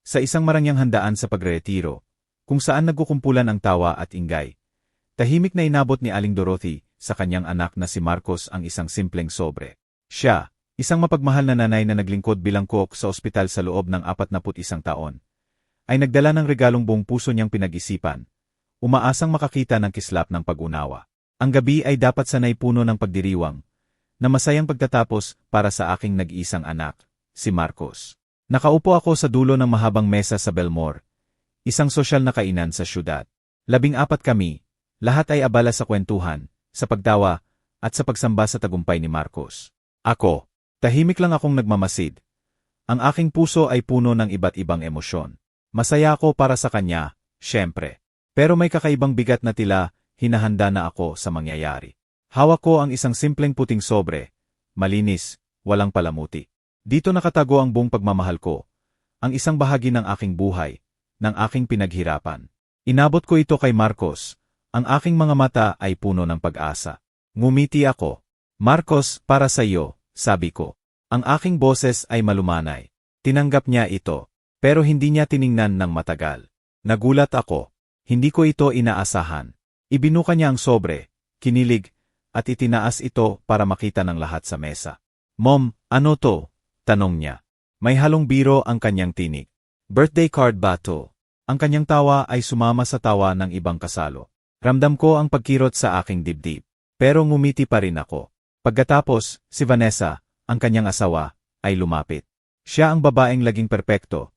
Sa isang marangyang handaan sa pagreretiro, kung saan nagkukumpulan ang tawa at ingay, tahimik na inabot ni Aling Dorothy sa kanyang anak na si Marcos ang isang simpleng sobre. Siya, isang mapagmahal na nanay na naglingkod bilang cook sa ospital sa loob ng 41 taon, ay nagdala ng regalong buong puso niyang pinag-isipan, umaasang makakita ng kislap ng pag-unawa. Ang gabi ay dapat sanay puno ng pagdiriwang, na masayang pagtatapos para sa aking nag-iisang anak, si Marcos. Nakaupo ako sa dulo ng mahabang mesa sa Belmore, isang sosyal na kainan sa syudad. 14 kami, lahat ay abala sa kwentuhan, sa pagtawa, at sa pagsamba sa tagumpay ni Marcos. Ako, tahimik lang akong nagmamasid. Ang aking puso ay puno ng iba't ibang emosyon. Masaya ako para sa kanya, syempre. Pero may kakaibang bigat na tila, hinahanda na ako sa mangyayari. Hawak ko ang isang simpleng puting sobre, malinis, walang palamuti. Dito nakatago ang buong pagmamahal ko, ang isang bahagi ng aking buhay, ng aking pinaghirapan. Inabot ko ito kay Marcos, ang aking mga mata ay puno ng pag-asa. Ngumiti ako. Marcos, para sa iyo, sabi ko. Ang aking boses ay malumanay. Tinanggap niya ito, pero hindi niya tiningnan ng matagal. Nagulat ako. Hindi ko ito inaasahan. Ibinuka niya ang sobre, kinilig, at itinaas ito para makita ng lahat sa mesa. Mom, ano to? Tanong niya. May halong biro ang kanyang tinig. Birthday card ba to? Ang kanyang tawa ay sumama sa tawa ng ibang kasalo. Ramdam ko ang pagkirot sa aking dibdib. Pero ngumiti pa rin ako. Pagkatapos, si Vanessa, ang kanyang asawa, ay lumapit. Siya ang babaeng laging perpekto,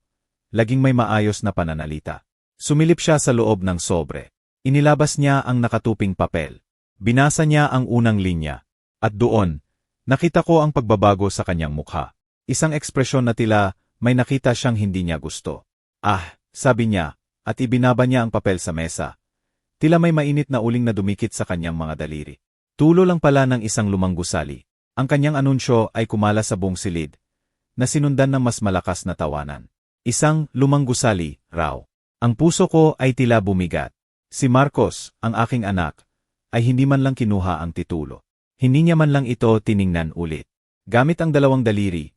laging may maayos na pananalita. Sumilip siya sa loob ng sobre. Inilabas niya ang nakatuping papel. Binasa niya ang unang linya. At doon, nakita ko ang pagbabago sa kanyang mukha. Isang ekspresyon na tila, may nakita siyang hindi niya gusto. Ah, sabi niya, at ibinaba niya ang papel sa mesa. Tila may mainit na uling na dumikit sa kanyang mga daliri. Tulo lang pala ng isang lumang gusali. Ang kanyang anunsyo ay kumala sa buong silid, na sinundan ng mas malakas na tawanan. Isang lumang gusali, raw. Ang puso ko ay tila bumigat. Si Marcos, ang aking anak, ay hindi man lang kinuha ang titulo. Hindi niya man lang ito tiningnan ulit. Gamit ang dalawang daliri,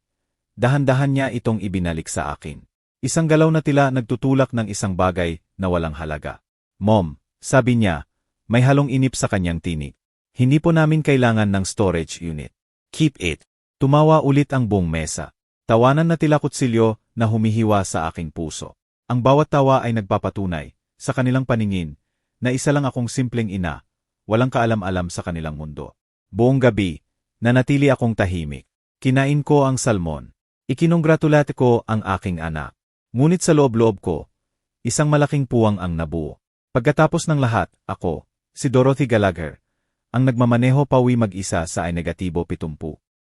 dahan-dahan niya itong ibinalik sa akin. Isang galaw na tila nagtutulak ng isang bagay na walang halaga. Mom, sabi niya, may halong inip sa kanyang tinig. Hindi po namin kailangan ng storage unit. Keep it. Tumawa ulit ang buong mesa. Tawanan na tila kutsilyo na humihiwa sa aking puso. Ang bawat tawa ay nagpapatunay, sa kanilang paningin, na isa lang akong simpleng ina, walang kaalam-alam sa kanilang mundo. Buong gabi, nanatili akong tahimik. Kinain ko ang salmon. Ikinongratulate ko ang aking anak. Ngunit sa loob-loob ko, isang malaking puwang ang nabuo. Pagkatapos ng lahat, ako, si Dorothy Gallagher, ang nagmamaneho pauwi mag-isa sa -70.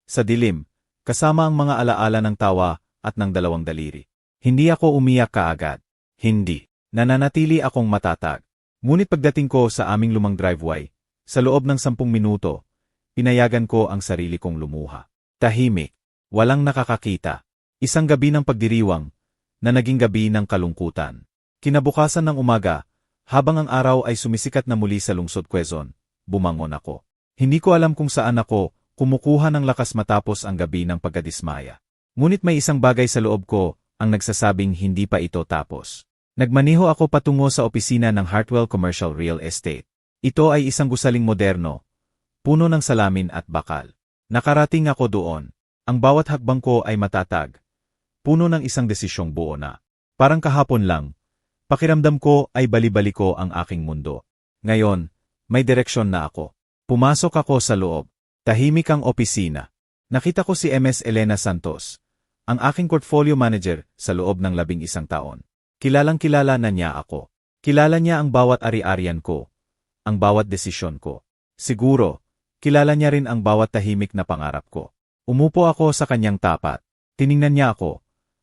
Sa dilim, kasama ang mga alaala ng tawa at ng dalawang daliri. Hindi ako umiyak kaagad. Hindi. Nananatili akong matatag. Ngunit pagdating ko sa aming lumang driveway, sa loob ng 10 minuto, pinayagan ko ang sarili kong lumuha. Tahimik. Walang nakakakita. Isang gabi ng pagdiriwang, na naging gabi ng kalungkutan. Kinabukasan ng umaga, habang ang araw ay sumisikat na muli sa lungsod Quezon, bumangon ako. Hindi ko alam kung saan ako, kumukuha ng lakas matapos ang gabi ng pagkadismaya. Ngunit may isang bagay sa loob ko, ang nagsasabing hindi pa ito tapos. Nagmaneho ako patungo sa opisina ng Hartwell Commercial Real Estate. Ito ay isang gusaling moderno, puno ng salamin at bakal. Nakarating ako doon. Ang bawat hakbang ko ay matatag, puno ng isang desisyong buo na. Parang kahapon lang, pakiramdam ko ay bali-baliko ang aking mundo. Ngayon, may direksyon na ako. Pumasok ako sa loob. Tahimik ang opisina. Nakita ko si Ms. Elena Santos, ang aking portfolio manager sa loob ng 11 taon. Kilalang-kilala na niya ako. Kilala niya ang bawat ari-arian ko, ang bawat desisyon ko. Siguro, kilala niya rin ang bawat tahimik na pangarap ko. Umupo ako sa kanyang tapat. Tiningnan niya ako.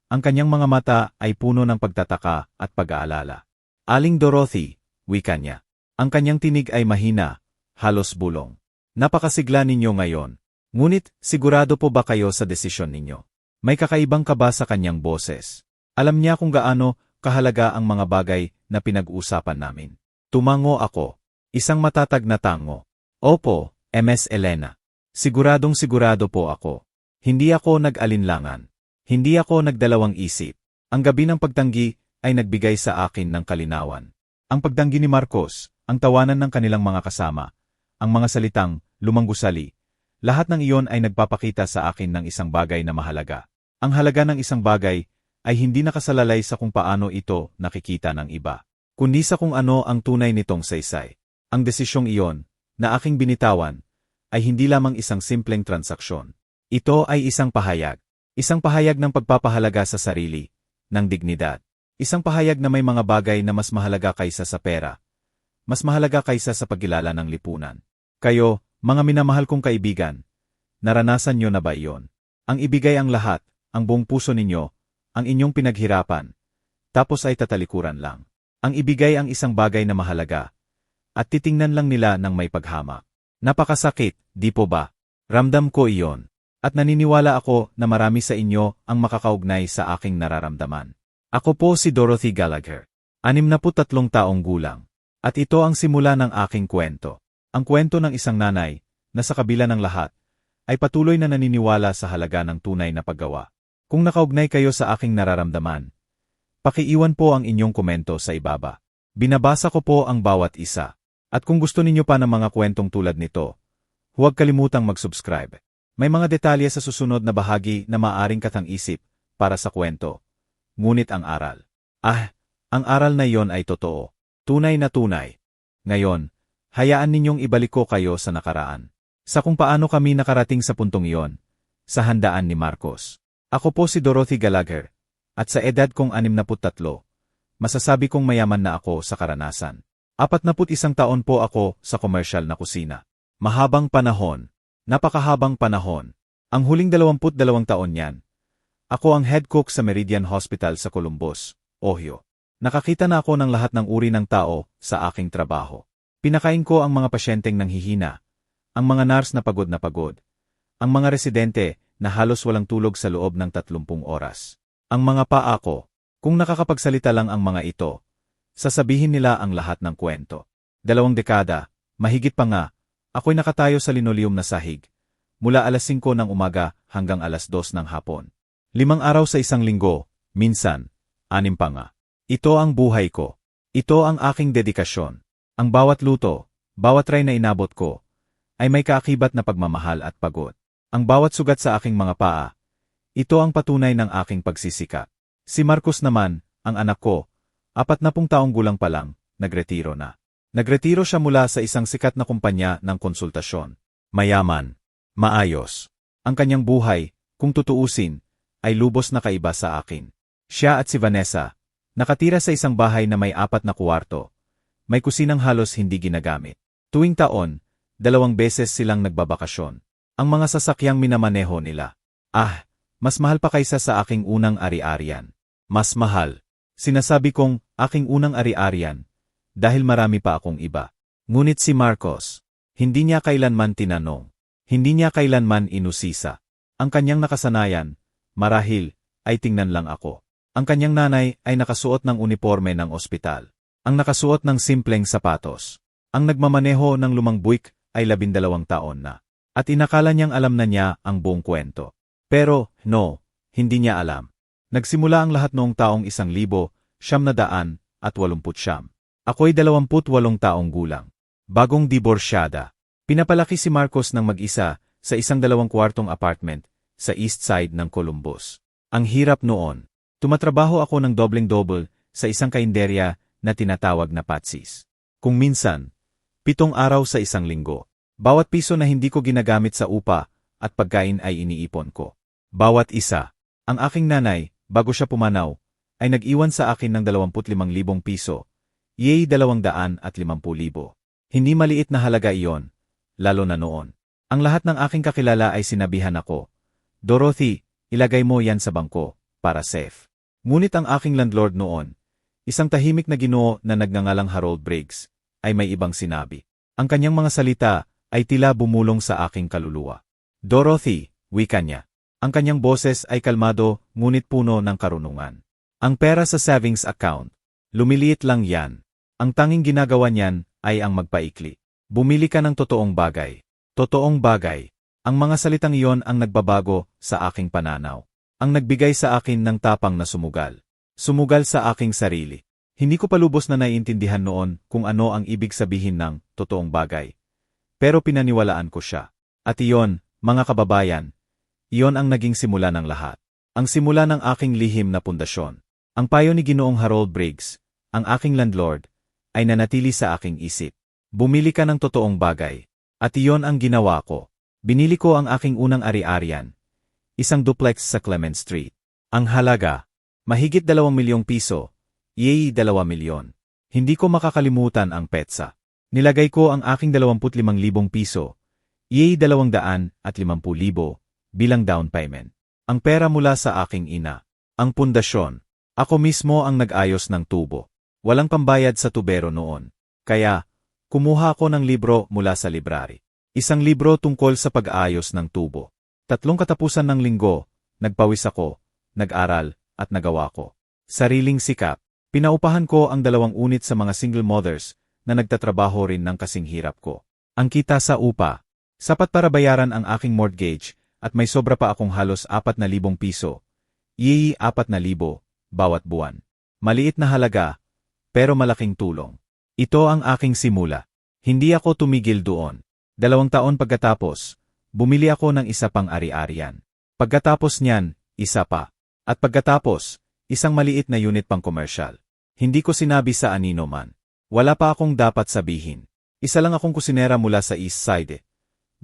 Ang kanyang mga mata ay puno ng pagtataka at pag-aalala. Aling Dorothy, wika niya. Ang kanyang tinig ay mahina, halos bulong. Napakasigla ninyo ngayon. Ngunit, sigurado po ba kayo sa desisyon ninyo? May kakaibang kaba sa kanyang boses. Alam niya kung gaano kahalaga ang mga bagay na pinag-uusapan namin. Tumango ako. Isang matatag na tango. Opo, Ms. Elena. Siguradong sigurado po ako. Hindi ako nag-alinlangan. Hindi ako nagdalawang isip. Ang gabi ng pagtanggi ay nagbigay sa akin ng kalinawan. Ang pagtanggi ni Marcos, ang tawanan ng kanilang mga kasama, ang mga salitang lumang gusali, lahat ng iyon ay nagpapakita sa akin ng isang bagay na mahalaga. Ang halaga ng isang bagay ay hindi nakasalalay sa kung paano ito nakikita ng iba, kundi sa kung ano ang tunay nitong saysay. Ang desisyong iyon, na aking binitawan, ay hindi lamang isang simpleng transaksyon. Ito ay isang pahayag. Isang pahayag ng pagpapahalaga sa sarili, ng dignidad. Isang pahayag na may mga bagay na mas mahalaga kaysa sa pera. Mas mahalaga kaysa sa pagkilala ng lipunan. Kayo, mga minamahal kong kaibigan, naranasan nyo na ba iyon? Ang ibigay ang lahat, ang buong puso ninyo, ang inyong pinaghirapan, tapos ay tatalikuran lang. Ang ibigay ang isang bagay na mahalaga, at titingnan lang nila ng may paghamak. Napakasakit, di po ba? Ramdam ko iyon. At naniniwala ako na marami sa inyo ang makakaugnay sa aking nararamdaman. Ako po si Dorothy Gallagher, 63 taong gulang. At ito ang simula ng aking kwento. Ang kwento ng isang nanay, na sa kabila ng lahat, ay patuloy na naniniwala sa halaga ng tunay na paggawa. Kung nakaugnay kayo sa aking nararamdaman, pakiiwan po ang inyong komento sa ibaba. Binabasa ko po ang bawat isa. At kung gusto ninyo pa ng mga kwentong tulad nito, huwag kalimutang mag-subscribe. May mga detalye sa susunod na bahagi na maaring katang-isip para sa kwento. Ngunit ang aral. Ang aral na iyon ay totoo. Tunay na tunay. Ngayon, hayaan ninyong ibalik ko kayo sa nakaraan. Sa kung paano kami nakarating sa puntong iyon, sa handaan ni Marcos. Ako po si Dorothy Gallagher, at sa edad kong 63, masasabi kong mayaman na ako sa karanasan. 41 taon po ako sa komersyal na kusina. Mahabang panahon. Napakahabang panahon. Ang huling 22 taon niyan. Ako ang head cook sa Meridian Hospital sa Columbus, Ohio. Nakakita na ako ng lahat ng uri ng tao sa aking trabaho. Pinakain ko ang mga pasyenteng nanghihina, ang mga nurse na pagod, ang mga residente na halos walang tulog sa loob ng 30 oras. Ang mga paa ko, kung nakakapagsalita lang ang mga ito, sasabihin nila ang lahat ng kwento. 2 dekada, mahigit pa nga, ako'y nakatayo sa linoleum na sahig, mula alas 5 ng umaga hanggang alas 2 ng hapon. 5 araw sa isang linggo, minsan, 6 pa nga. Ito ang buhay ko. Ito ang aking dedikasyon. Ang bawat luto, bawat tray na inabot ko, ay may kaakibat na pagmamahal at pagod. Ang bawat sugat sa aking mga paa, ito ang patunay ng aking pagsisikap. Si Marcos naman, ang anak ko, 40 taong gulang pa lang, nagretiro na. Nagretiro siya mula sa isang sikat na kumpanya ng konsultasyon. Mayaman. Maayos. Ang kanyang buhay, kung tutuusin, ay lubos na kaiba sa akin. Siya at si Vanessa, nakatira sa isang bahay na may 4 na kwarto. May kusinang halos hindi ginagamit. Tuwing taon, 2 beses silang nagbabakasyon. Ang mga sasakyang minamaneho nila. Mas mahal pa kaysa sa aking unang ari-arian. Mas mahal. Sinasabi kong aking unang ari-arian dahil marami pa akong iba. Ngunit si Marcos, hindi niya kailanman tinanong. Hindi niya kailanman inusisa. Ang kanyang nakasanayan, marahil, ay tingnan lang ako. Ang kanyang nanay ay nakasuot ng uniforme ng ospital. Ang nakasuot ng simpleng sapatos. Ang nagmamaneho ng lumang buick ay 12 taon na. At inakala niyang alam na niya ang buong kwento. Pero, no, hindi niya alam. Nagsimula ang lahat noong taong 1989. Ako'y 28 taong gulang. Bagong diborsyada. Pinapalaki si Marcos ng mag-isa sa isang 2 kwartong apartment sa east side ng Columbus. Ang hirap noon. Tumatrabaho ako ng dobleng-double sa isang kainderya na tinatawag na Patsy's. Kung minsan, 7 araw sa isang linggo. Bawat piso na hindi ko ginagamit sa upa at pagkain ay iniipon ko. Bawat isa. Ang aking nanay, bago siya pumanaw, ay nag-iwan sa akin ng 25,000 piso, 250,000. Hindi maliit na halaga iyon, lalo na noon. Ang lahat ng aking kakilala ay sinabihan ako, Dorothy, ilagay mo yan sa bangko, para safe. Ngunit ang aking landlord noon, isang tahimik na ginoo na nagngangalang Harold Briggs, ay may ibang sinabi. Ang kanyang mga salita ay tila bumulong sa aking kaluluwa. Dorothy, wika niya. Ang kanyang boses ay kalmado ngunit puno ng karunungan. Ang pera sa savings account, lumiliit lang yan. Ang tanging ginagawa niyan ay ang magpaikli. Bumili ka ng totoong bagay. Totoong bagay. Ang mga salitang iyon ang nagbabago sa aking pananaw. Ang nagbigay sa akin ng tapang na sumugal. Sumugal sa aking sarili. Hindi ko palubos na naiintindihan noon kung ano ang ibig sabihin ng totoong bagay. Pero pinaniwalaan ko siya. At iyon, mga kababayan, iyon ang naging simula ng lahat. Ang simula ng aking lihim na pundasyon. Ang payo ni Ginoong Harold Briggs, ang aking landlord, ay nanatili sa aking isip. Bumili ka ng totoong bagay. At iyon ang ginawa ko. Binili ko ang aking unang ari-arian. Isang duplex sa Clement Street. Ang halaga, mahigit 2 milyong piso. 2 milyon. Hindi ko makakalimutan ang petsa. Nilagay ko ang aking 25,000 piso. 250,000 bilang down payment. Ang pera mula sa aking ina. Ang pundasyon. Ako mismo ang nag-ayos ng tubo. Walang pambayad sa tubero noon. Kaya, kumuha ako ng libro mula sa library. Isang libro tungkol sa pag-aayos ng tubo. 3 katapusan ng linggo, nagpawis ako, nag-aral, at nagawa ko. Sariling sikap. Pinaupahan ko ang 2 unit sa mga single mothers na nagtatrabaho rin ng kasing hirap ko. Ang kita sa upa. Sapat para bayaran ang aking mortgage at may sobra pa akong halos 4,000 piso. 4,000 bawat buwan. Maliit na halaga, pero malaking tulong. Ito ang aking simula. Hindi ako tumigil doon. 2 taon pagkatapos, bumili ako ng isa pang ari-arian. Pagkatapos niyan, isa pa. At pagkatapos, isang maliit na unit pang komersyal. Hindi ko sinabi sa anino man. Wala pa akong dapat sabihin. Isa lang akong kusinera mula sa East Side.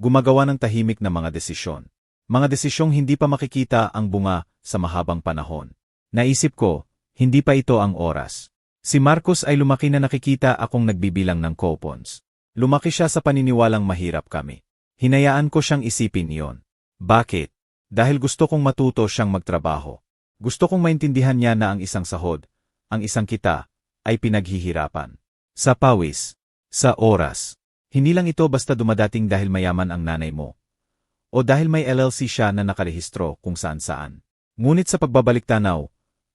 Gumagawa ng tahimik na mga desisyon. Mga desisyong hindi pa makikita ang bunga sa mahabang panahon. Naisip ko, hindi pa ito ang oras. Si Marcos ay lumaki na nakikita akong nagbibilang ng coupons. Lumaki siya sa paniniwalang mahirap kami. Hinayaan ko siyang isipin iyon. Bakit? Dahil gusto kong matuto siyang magtrabaho. Gusto kong maintindihan niya na ang isang sahod, ang isang kita, ay pinaghihirapan. Sa pawis, sa oras. Hindi lang ito basta dumadating dahil mayaman ang nanay mo. O dahil may LLC siya na nakarehistro kung saan-saan. Ngunit sa pagbabalik tanaw,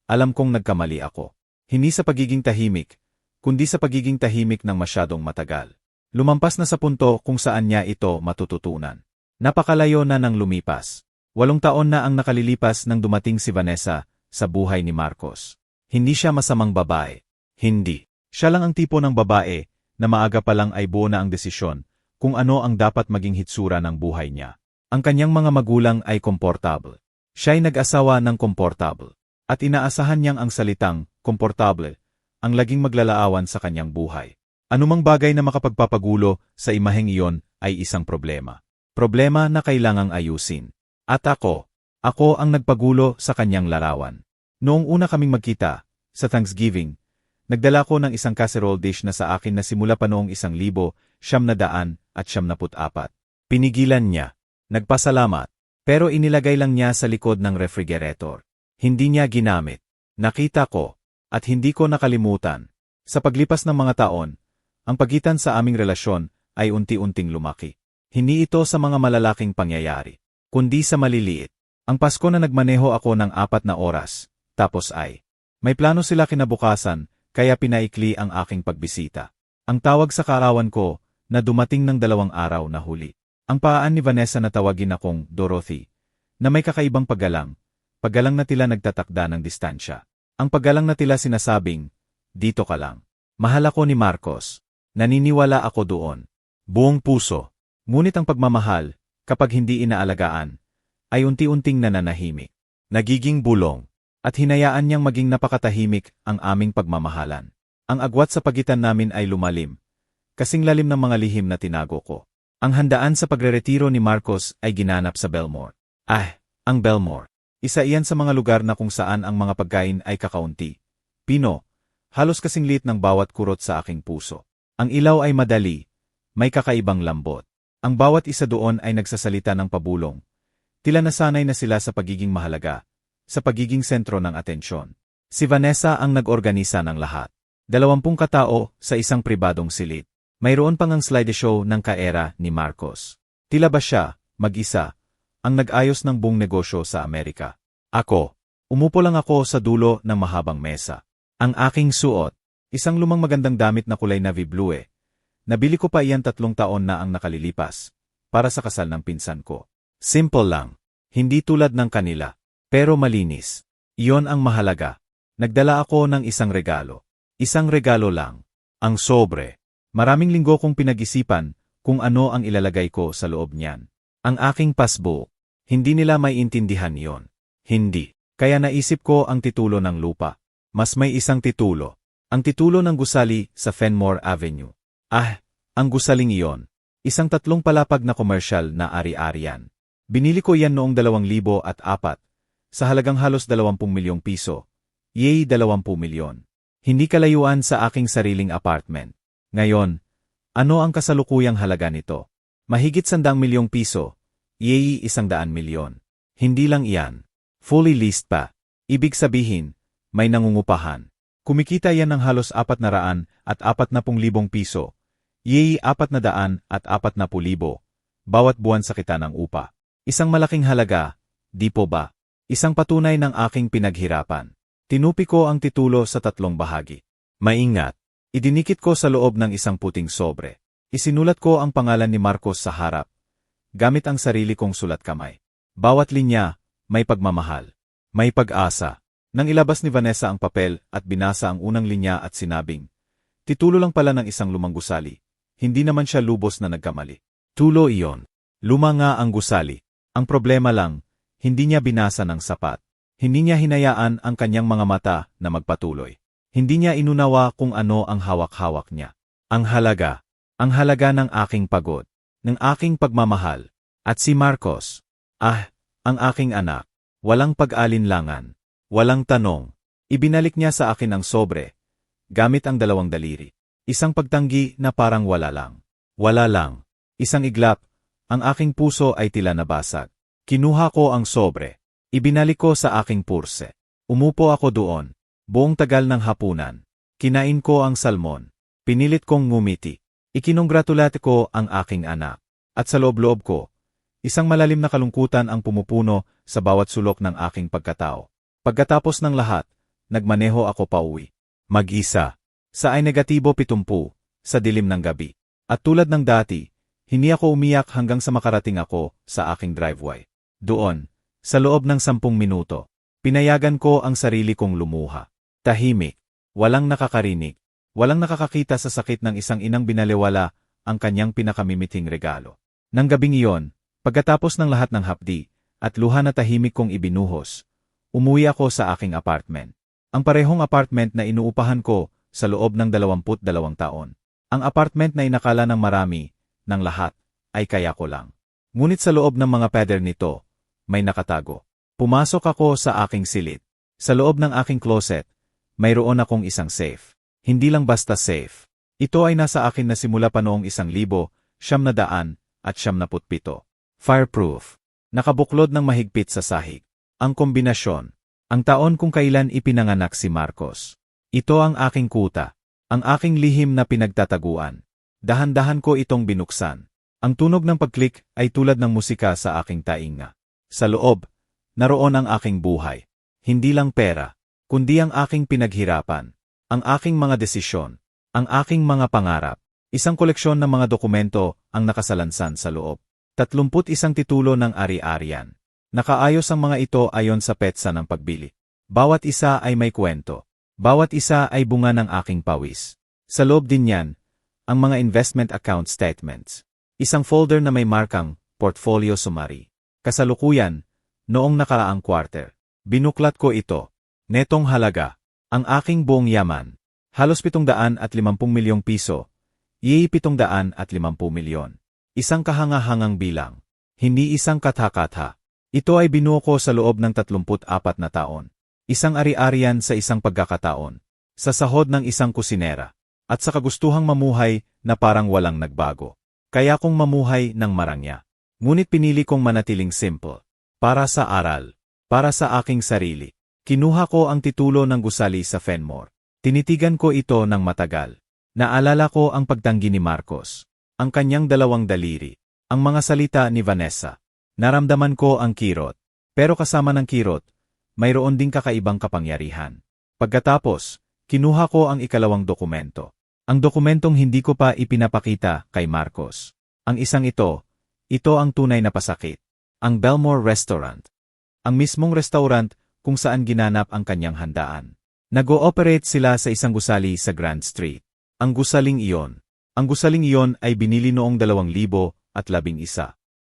alam kong nagkamali ako. Hindi sa pagiging tahimik, kundi sa pagiging tahimik ng masyadong matagal. Lumampas na sa punto kung saan niya ito matututunan. Napakalayo na nang lumipas. 8 taon na ang nakalilipas nang dumating si Vanessa sa buhay ni Marcos. Hindi siya masamang babae. Hindi. Siya lang ang tipo ng babae na maaga pa lang ay buo na ang desisyon kung ano ang dapat maging hitsura ng buhay niya. Ang kanyang mga magulang ay komportable. Siya ay nag-asawa ng komportable. At inaasahan niyang ang salitang komportable ang laging maglalaawan sa kanyang buhay. Anumang bagay na makapagpapagulo sa imaheng iyon ay isang problema. Problema na kailangang ayusin. At ako ang nagpagulo sa kanyang larawan. Noong una kaming magkita, sa Thanksgiving, nagdala ko ng isang casserole dish na sa akin na simula pa noong 1,994. Pinigilan niya. Nagpasalamat. Pero inilagay lang niya sa likod ng refrigerator. Hindi niya ginamit. Nakita ko. At hindi ko nakalimutan. Sa paglipas ng mga taon, ang pagitan sa aming relasyon ay unti-unting lumaki. Hindi ito sa mga malalaking pangyayari, kundi sa maliliit. Ang Pasko na nagmaneho ako ng 4 na oras, tapos ay, may plano sila kinabukasan, kaya pinaikli ang aking pagbisita. Ang tawag sa kaarawan ko, na dumating ng 2 araw na huli. Ang paan ni Vanessa na tawagin akong Dorothy, na may kakaibang paggalang na tila nagtatakda ng distansya. Ang paggalang na tila sinasabing, dito ka lang. Mahal ako ni Marcos. Naniniwala ako doon. Buong puso. Ngunit ang pagmamahal, kapag hindi inaalagaan, ay unti-unting nananahimik. Nagiging bulong. At hinayaan niyang maging napakatahimik ang aming pagmamahalan. Ang agwat sa pagitan namin ay lumalim. Kasing lalim ng mga lihim na tinago ko. Ang handaan sa pagreretiro ni Marcos ay ginanap sa Belmore. Ang Belmore. Isa iyan sa mga lugar na kung saan ang mga pagkain ay kakaunti. Pino, halos kasing liit ng bawat kurot sa aking puso. Ang ilaw ay madali, may kakaibang lambot. Ang bawat isa doon ay nagsasalita ng pabulong. Tila nasanay na sila sa pagiging mahalaga, sa pagiging sentro ng atensyon. Si Vanessa ang nag-organisa ng lahat. 20 katao sa isang pribadong silid. Mayroon pang ang slideshow ng kaera ni Marcos. Tila ba siya, mag-isa, ang nag-ayos ng buong negosyo sa Amerika. Ako, umupo lang ako sa dulo ng mahabang mesa. Ang aking suot, isang lumang magandang damit na kulay navy blue. Nabili ko pa iyan 3 taon na ang nakalilipas, para sa kasal ng pinsan ko. Simple lang, hindi tulad ng kanila, pero malinis. Iyon ang mahalaga. Nagdala ako ng isang regalo. Isang regalo lang. Ang sobre. Maraming linggo kong pinag-isipan kung ano ang ilalagay ko sa loob niyan. Ang aking passbook. Hindi nila maiintindihan yon. Hindi. Kaya naisip ko ang titulo ng lupa. Mas may isang titulo. Ang titulo ng gusali sa Fenmore Avenue. Ang gusaling iyon. Isang 3 palapag na komersyal na ari-arian. Binili ko yan noong 2004 sa halagang halos 20 milyong piso. Yay, 20 milyon. Hindi kalayuan sa aking sariling apartment. Ngayon, ano ang kasalukuyang halaga nito? Mahigit 100 milyong piso. Yay, 100 milyon. Hindi lang iyan. Fully leased pa. Ibig sabihin, may nangungupahan. Kumikita yan ng halos 440,000 piso. Yay, 440,000 bawat buwan sa kita ng upa. Isang malaking halaga, di po ba? Isang patunay ng aking pinaghirapan. Tinupi ko ang titulo sa 3 bahagi. Maingat. Idinikit ko sa loob ng isang puting sobre. Isinulat ko ang pangalan ni Marcos sa harap. Gamit ang sarili kong sulat kamay. Bawat linya, may pagmamahal. May pag-asa. Nang ilabas ni Vanessa ang papel at binasa ang unang linya at sinabing, titulo lang pala ng isang lumang gusali. Hindi naman siya lubos na nagkamali. Tulo iyon. Luma nga ang gusali. Ang problema lang, hindi niya binasa ng sapat. Hindi niya hinayaan ang kanyang mga mata na magpatuloy. Hindi niya inunawa kung ano ang hawak-hawak niya. Ang halaga ng aking pagod, ng aking pagmamahal. At si Marcos, ang aking anak, walang pag-alinlangan, walang tanong. Ibinalik niya sa akin ang sobre, gamit ang 2 daliri. Isang pagtanggi na parang wala lang. Wala lang. Isang iglap, ang aking puso ay tila nabasag. Kinuha ko ang sobre. Ibinalik ko sa aking purse. Umupo ako doon. Buong tagal ng hapunan. Kinain ko ang salmon. Pinilit kong ngumiti. Ikinongratulate ko ang aking anak. At sa loob-loob ko, isang malalim na kalungkutan ang pumupuno sa bawat sulok ng aking pagkatao. Pagkatapos ng lahat, nagmaneho ako pauwi. Mag-isa. Sa ay negatibo 70, sa dilim ng gabi. At tulad ng dati, hindi ako umiyak hanggang sa makarating ako sa aking driveway. Doon, sa loob ng 10 minuto, pinayagan ko ang sarili kong lumuha. Tahimik, walang nakakarinig, walang nakakakita sa sakit ng isang inang binaliwala ang kanyang pinakamimithing regalo. Nang gabing iyon, pagkatapos ng lahat ng hapdi, at luha na tahimik kong ibinuhos, umuwi ako sa aking apartment. Ang parehong apartment na inuupahan ko sa loob ng 22 taon. Ang apartment na inakala ng marami, ng lahat, ay kaya ko lang. Ngunit sa loob ng mga pader nito, may nakatago. Pumasok ako sa aking silid. Sa loob ng aking closet, mayroon akong isang safe. Hindi lang basta safe. Ito ay nasa akin na simula pa noong 1997. Fireproof. Nakabuklod ng mahigpit sa sahig. Ang kombinasyon. Ang taon kung kailan ipinanganak si Marcos. Ito ang aking kuta. Ang aking lihim na pinagtataguan. Dahan-dahan ko itong binuksan. Ang tunog ng pag-click ay tulad ng musika sa aking tainga. Sa loob, naroon ang aking buhay. Hindi lang pera, kundi ang aking pinaghirapan. Ang aking mga desisyon. Ang aking mga pangarap. Isang koleksyon ng mga dokumento ang nakasalansan sa loob. 31 titulo ng ari-arian. Nakaayos ang mga ito ayon sa petsa ng pagbili. Bawat isa ay may kwento. Bawat isa ay bunga ng aking pawis. Sa loob din yan, ang mga investment account statements. Isang folder na may markang Portfolio Summary. Kasalukuyan, noong nakaraang quarter, binuklat ko ito. Netong halaga, ang aking buong yaman. Halos 750 milyong piso. Yay, 750 milyon. Isang kahangahangang bilang. Hindi isang katha-katha. Ito ay binuo ko sa loob ng 34 na taon. Isang ari-arian sa isang pagkakataon. Sa sahod ng isang kusinera. At sa kagustuhang mamuhay na parang walang nagbago. Kaya kong mamuhay ng marangya. Ngunit pinili kong manatiling simple. Para sa aral. Para sa aking sarili. Kinuha ko ang titulo ng gusali sa Fenmore. Tinitigan ko ito ng matagal. Naalala ko ang pagtanggi ni Marcos. Ang kanyang 2 daliri. Ang mga salita ni Vanessa. Naramdaman ko ang kirot. Pero kasama ng kirot, mayroon ding kakaibang kapangyarihan. Pagkatapos, kinuha ko ang 2 dokumento. Ang dokumentong hindi ko pa ipinapakita kay Marcos. Ang isang ito ang tunay na pasakit. Ang Belmore Restaurant. Ang mismong restaurant kung saan ginanap ang kanyang handaan. Nag-ooperate sila sa isang gusali sa Grand Street. Ang gusaling iyon ay binili noong 2011.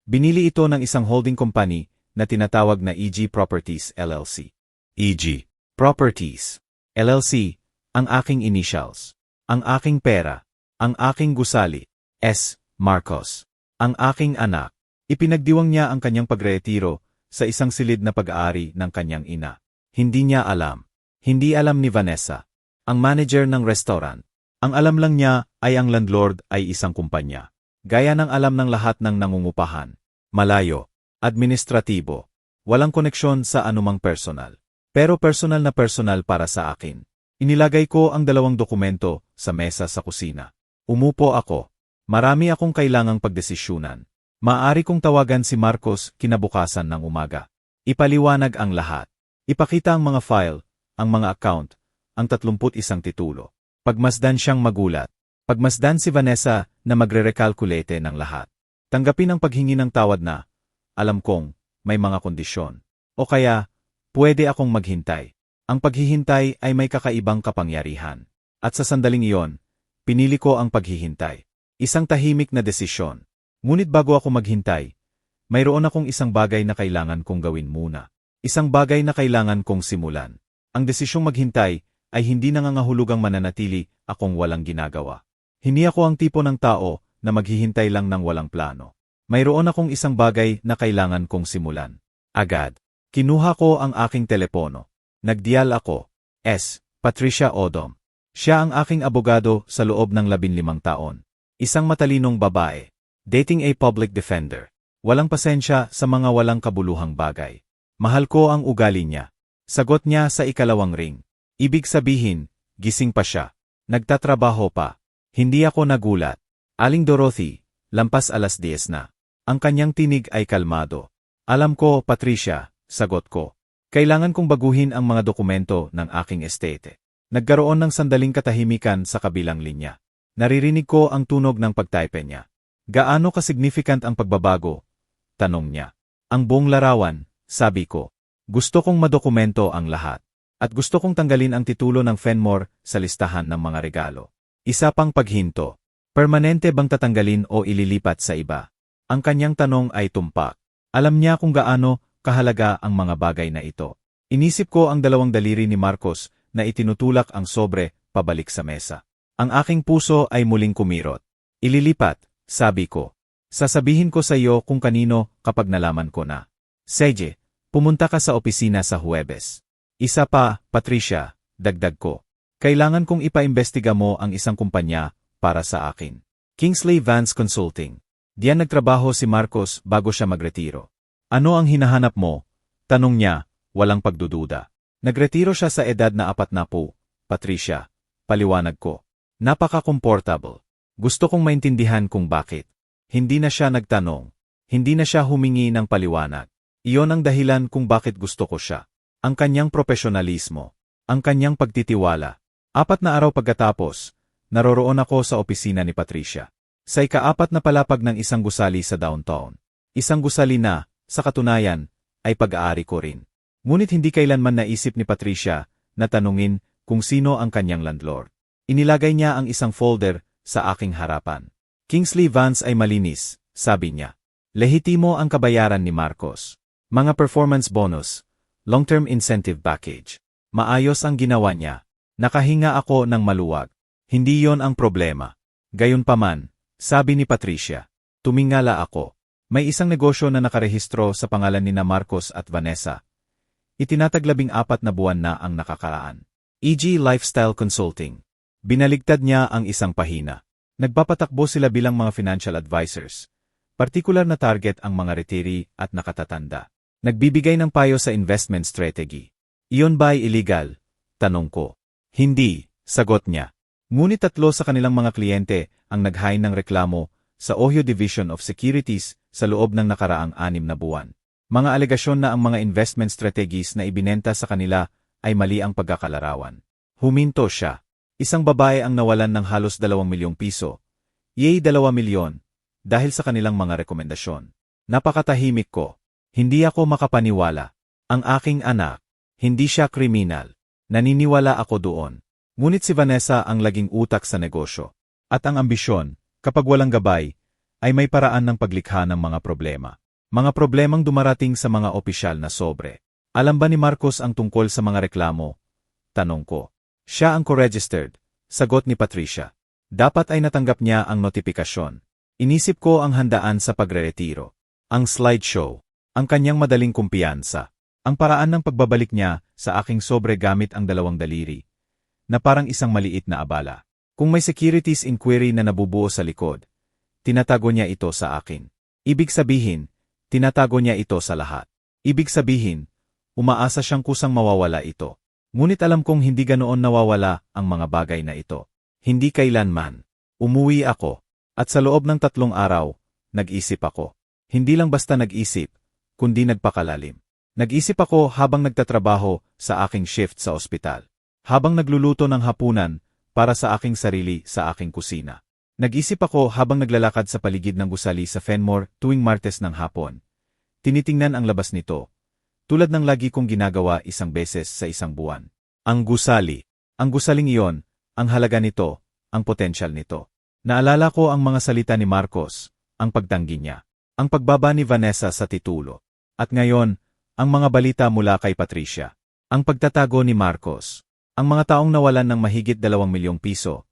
Binili ito ng isang holding company na tinatawag na EG Properties LLC. EG Properties LLC, ang aking initials, ang aking pera, ang aking gusali, S. Marcos, ang aking anak. Ipinagdiwang niya ang kanyang pagretiro sa isang silid na pag-aari ng kanyang ina. Hindi niya alam. Hindi alam ni Vanessa, ang manager ng restaurant. Ang alam lang niya ay ang landlord ay isang kumpanya. Gaya ng alam ng lahat ng nangungupahan. Malayo, administratibo, walang koneksyon sa anumang personal. Pero personal na personal para sa akin. Inilagay ko ang 2 dokumento sa mesa sa kusina. Umupo ako. Marami akong kailangang pagdesisyunan. Maaari kong tawagan si Marcos kinabukasan ng umaga. Ipaliwanag ang lahat. Ipakita ang mga file, ang mga account, ang 31 titulo. Pagmasdan siyang magulat. Pagmasdan si Vanessa na magre-recalculate ng lahat. Tanggapin ang paghingi ng tawad na, alam kong, may mga kondisyon. O kaya, pwede akong maghintay. Ang paghihintay ay may kakaibang kapangyarihan. At sa sandaling iyon, pinili ko ang paghihintay. Isang tahimik na desisyon. Ngunit bago ako maghintay, mayroon akong isang bagay na kailangan kong gawin muna. Isang bagay na kailangan kong simulan. Ang desisyong maghintay ay hindi nangangahulugang mananatili akong walang ginagawa. Hindi ako ang tipo ng tao na maghihintay lang ng walang plano. Mayroon akong isang bagay na kailangan kong simulan. Agad. Kinuha ko ang aking telepono. Nagdial ako. S. Patricia Odom. Siya ang aking abogado sa loob ng 15 taon. Isang matalinong babae. Dating a public defender. Walang pasensya sa mga walang kabuluhang bagay. Mahal ko ang ugali niya. Sagot niya sa 2 ring. Ibig sabihin, gising pa siya. Nagtatrabaho pa. Hindi ako nagulat. Aling Dorothy, lampas 10:00 na. Ang kanyang tinig ay kalmado. Alam ko, Patricia, sagot ko. Kailangan kong baguhin ang mga dokumento ng aking estate. Nagkaroon ng sandaling katahimikan sa kabilang linya. Naririnig ko ang tunog ng pagtaype niya. Gaano ka-significant ang pagbabago? Tanong niya. Ang buong larawan, sabi ko. Gusto kong madokumento ang lahat. At gusto kong tanggalin ang titulo ng Fenmore sa listahan ng mga regalo. Isa pang paghinto. Permanente bang tatanggalin o ililipat sa iba? Ang kanyang tanong ay tumpak. Alam niya kung gaano kahalaga ang mga bagay na ito. Inisip ko ang 2 daliri ni Marcos na itinutulak ang sobre pabalik sa mesa. Ang aking puso ay muling kumirot. Ililipat, sabi ko. Sasabihin ko sa iyo kung kanino kapag nalaman ko na. Sige, pumunta ka sa opisina sa Huwebes. Isa pa, Patricia, dagdag ko. Kailangan kong ipaimbestiga mo ang isang kumpanya para sa akin. Kingsley Vance Consulting. Diyan nagtrabaho si Marcos bago siya magretiro. Ano ang hinahanap mo? Tanong niya, walang pagdududa. Nagretiro siya sa edad na 40, Patricia. Paliwanag ko. Napaka-comfortable. Gusto kong maintindihan kung bakit. Hindi na siya nagtanong. Hindi na siya humingi ng paliwanag. Iyon ang dahilan kung bakit gusto ko siya. Ang kanyang profesionalismo. Ang kanyang pagtitiwala. 4 na araw pagkatapos, naroroon ako sa opisina ni Patricia. Sa ika-4 na palapag ng isang gusali sa downtown. Isang gusali na, sa katunayan, ay pag-aari ko rin. Ngunit hindi kailanman naisip ni Patricia na tanungin kung sino ang kanyang landlord. Inilagay niya ang isang folder sa aking harapan. Kingsley Vance ay malinis, sabi niya. Lehitimo ang kabayaran ni Marcos. Mga performance bonus, long-term incentive package. Maayos ang ginawa niya. Nakahinga ako ng maluwag. Hindi yon ang problema. Gayunpaman, sabi ni Patricia. Tumingala ako. May isang negosyo na nakarehistro sa pangalan ni Marcos at Vanessa. Itinatag 14 na buwan na ang nakakaraan. EG Lifestyle Consulting. Binaligtad niya ang isang pahina. Nagpapatakbo sila bilang mga financial advisors. Partikular na target ang mga retiree at nakatatanda. Nagbibigay ng payo sa investment strategy. Iyon ba ay illegal? Tanong ko. Hindi, sagot niya. Ngunit 3 sa kanilang mga kliyente ang naghain ng reklamo sa Ohio Division of Securities sa loob ng nakaraang 6 na buwan. Mga alegasyon na ang mga investment strategies na ibinenta sa kanila ay mali ang pagkakalarawan. Huminto siya. Isang babae ang nawalan ng halos 2 milyong piso. 2 milyon. Dahil sa kanilang mga rekomendasyon. Napakatahimik ko. Hindi ako makapaniwala. Ang aking anak. Hindi siya kriminal. Naniniwala ako doon. Ngunit si Vanessa ang laging utak sa negosyo. At ang ambisyon, kapag walang gabay, ay may paraan ng paglikha ng mga problema. Mga problemang dumarating sa mga opisyal na sobre. Alam ba ni Marcos ang tungkol sa mga reklamo? Tanong ko. Siya ang co-registered. Sagot ni Patricia. Dapat ay natanggap niya ang notifikasyon. Inisip ko ang handaan sa pagre-retiro. Ang slideshow. Ang kanyang madaling kumpiyansa. Ang paraan ng pagbabalik niya sa aking sobre gamit ang 2 daliri. Na parang isang maliit na abala. Kung may securities inquiry na nabubuo sa likod, tinatago niya ito sa akin. Ibig sabihin, tinatago niya ito sa lahat. Ibig sabihin, umaasa siyang kusang mawawala ito. Ngunit alam kong hindi ganoon nawawala ang mga bagay na ito. Hindi kailanman. Umuwi ako. At sa loob ng 3 araw, nag-isip ako. Hindi lang basta nag-isip, kundi nagpakalalim. Nag-isip ako habang nagtatrabaho sa aking shift sa ospital. Habang nagluluto ng hapunan para sa aking sarili sa aking kusina. Nag-isip ako habang naglalakad sa paligid ng gusali sa Fenmore tuwing Martes ng hapon. Tinitingnan ang labas nito. Tulad ng lagi kong ginagawa 1 beses sa 1 buwan. Ang gusali. Ang gusaling iyon, ang halaga nito, ang potensyal nito. Naalala ko ang mga salita ni Marcos, ang pagtanggi niya, ang pagbaba ni Vanessa sa titulo. At ngayon, ang mga balita mula kay Patricia. Ang pagtatago ni Marcos. Ang mga taong nawalan ng mahigit 2 milyong piso.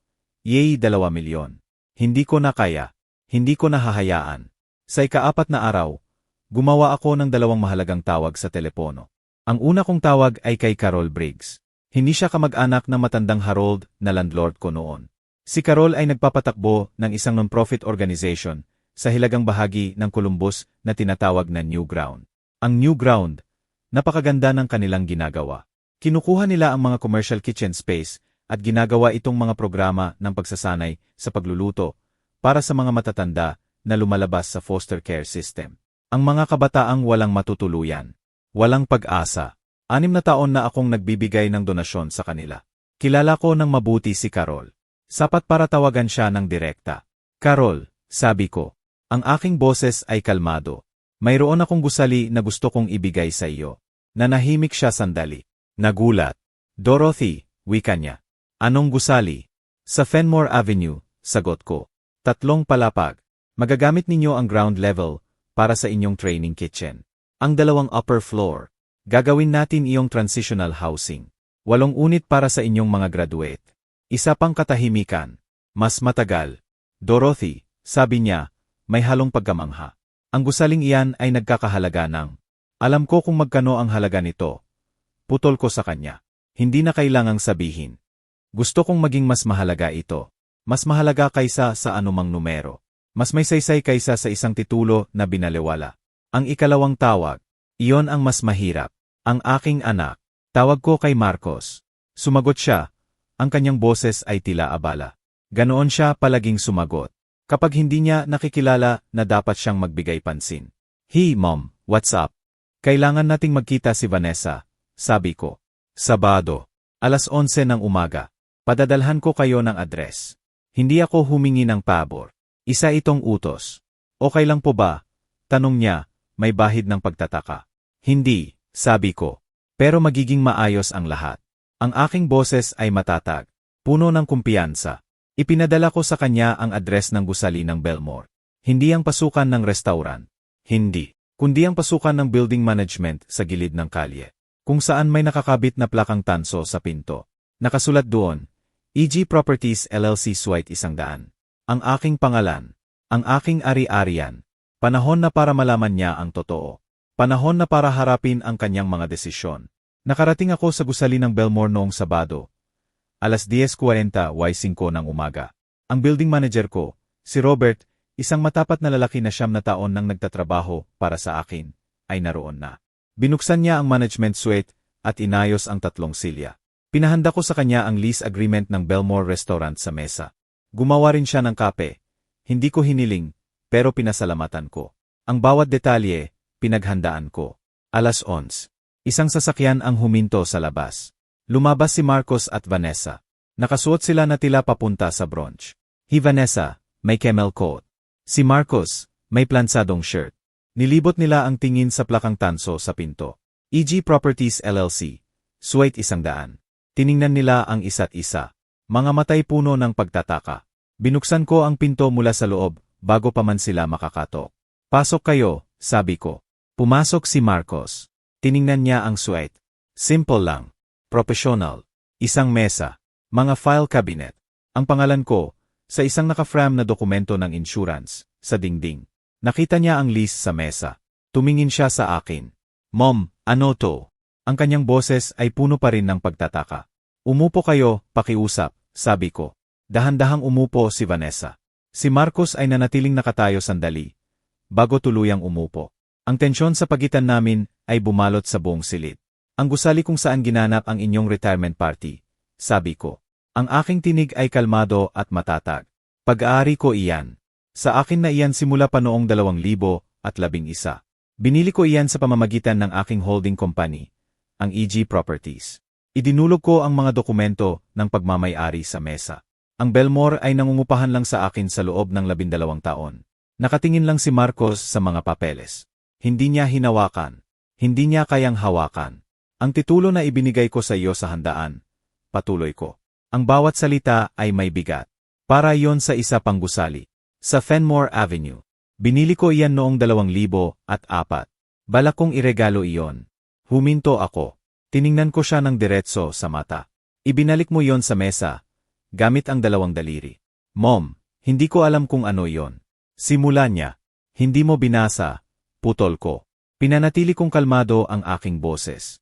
Yay, 2 milyon. Hindi ko na kaya. Hindi ko na hahayaan. Sa ika-4 na araw, gumawa ako ng 2 mahalagang tawag sa telepono. Ang una kong tawag ay kay Carol Briggs. Hindi siya kamag-anak ng matandang Harold na landlord ko noon. Si Carol ay nagpapatakbo ng isang non-profit organization sa hilagang bahagi ng Columbus na tinatawag na New Ground. Ang New Ground, napakaganda ng kanilang ginagawa. Kinukuha nila ang mga commercial kitchen space at ginagawa itong mga programa ng pagsasanay sa pagluluto para sa mga matatanda na lumalabas sa foster care system. Ang mga kabataang walang matutuluyan, walang pag-asa. 6 na taon na akong nagbibigay ng donasyon sa kanila. Kilala ko ng mabuti si Carol. Sapat para tawagan siya ng direkta. Carol, sabi ko, ang aking boses ay kalmado. Mayroon akong gusali na gusto kong ibigay sa iyo. Nanahimik siya sandali. Nagulat. Dorothy, wika niya. Anong gusali? Sa Fenmore Avenue, sagot ko. 3 palapag. Magagamit ninyo ang ground level para sa inyong training kitchen. Ang 2 upper floor. Gagawin natin iyong transitional housing. 8 unit para sa inyong mga graduate. 1 pang katahimikan. Mas matagal. Dorothy, sabi niya, may halong pagkamangha. Ang gusaling iyan ay nagkakahalaga ng. Alam ko kung magkano ang halaga nito. Putol ko sa kanya. Hindi na kailangang sabihin. Gusto kong maging mas mahalaga ito. Mas mahalaga kaysa sa anumang numero. Mas may saysay kaysa sa isang titulo na binalewala. Ang 2 tawag. Iyon ang mas mahirap. Ang aking anak. Tawag ko kay Marcos. Sumagot siya. Ang kanyang boses ay tila abala. Ganoon siya palaging sumagot. Kapag hindi niya nakikilala na dapat siyang magbigay pansin. Hey mom, what's up? Kailangan nating magkita si Vanessa. Sabi ko. Sabado. 11:00 ng umaga. Padadalhan ko kayo ng address. Hindi ako humingi ng pabor. Isa itong utos. Okay lang po ba? Tanong niya, may bahid ng pagtataka. Hindi, sabi ko. Pero magiging maayos ang lahat. Ang aking boses ay matatag. Puno ng kumpiyansa. Ipinadala ko sa kanya ang address ng gusali ng Belmore. Hindi ang pasukan ng restaurant. Hindi. Kundi ang pasukan ng building management sa gilid ng kalye. Kung saan may nakakabit na plakang tanso sa pinto. Nakasulat doon, EG Properties LLC Suite 100. Ang aking pangalan. Ang aking ari-arian. Panahon na para malaman niya ang totoo. Panahon na para harapin ang kanyang mga desisyon. Nakarating ako sa gusali ng Belmore noong Sabado. 10:40 ng umaga. Ang building manager ko, si Robert, isang matapat na lalaki na 9 na taon nang nagtatrabaho para sa akin, ay naroon na. Binuksan niya ang management suite at inayos ang 3 silya. Pinahanda ko sa kanya ang lease agreement ng Belmore Restaurant sa mesa. Gumawa rin siya ng kape. Hindi ko hiniling, pero pinasalamatan ko. Ang bawat detalye, pinaghandaan ko. 11:00. Isang sasakyan ang huminto sa labas. Lumabas si Marcos at Vanessa. Nakasuot sila na tila papunta sa brunch. Vanessa, may camel coat. Si Marcos, may plansadong shirt. Nilibot nila ang tingin sa plakang tanso sa pinto. EG Properties LLC, Suite 100. Tiningnan nila ang isa't isa. Mga matay puno ng pagtataka. Binuksan ko ang pinto mula sa loob, bago pa man sila makakatok. Pasok kayo, sabi ko. Pumasok si Marcos. Tiningnan niya ang suite. Simple lang. Professional. Isang mesa. Mga file cabinet. Ang pangalan ko, sa isang naka-frame na dokumento ng insurance, sa dingding. Nakita niya ang list sa mesa. Tumingin siya sa akin. Mom, ano to? Ang kanyang boses ay puno pa rin ng pagtataka. Umupo kayo, pakiusap, sabi ko. Dahan-dahang umupo si Vanessa. Si Marcos ay nanatiling nakatayo sandali, bago tuluyang umupo. Ang tensyon sa pagitan namin ay bumalot sa buong silid. Ang gusali kung saan ginanap ang inyong retirement party, sabi ko. Ang aking tinig ay kalmado at matatag. Pag-aari ko iyan. Sa akin na iyan simula pa noong 2011. Binili ko iyan sa pamamagitan ng aking holding company, ang EG Properties. Idinulog ko ang mga dokumento ng pagmamay-ari sa mesa. Ang Belmore ay nangungupahan lang sa akin sa loob ng 12 taon. Nakatingin lang si Marcos sa mga papeles. Hindi niya hinawakan. Hindi niya kayang hawakan. Ang titulo na ibinigay ko sa iyo sa handaan. Patuloy ko. Ang bawat salita ay may bigat. Para yon sa isa pang gusali. Sa Fenmore Avenue. Binili ko iyan noong 2004. Balak kong iregalo iyon. Huminto ako. Tiningnan ko siya ng diretso sa mata. Ibinalik mo yon sa mesa, gamit ang 2 daliri. Mom, hindi ko alam kung ano yon. Simula niya. Hindi mo binasa. Putol ko. Pinanatili kong kalmado ang aking boses.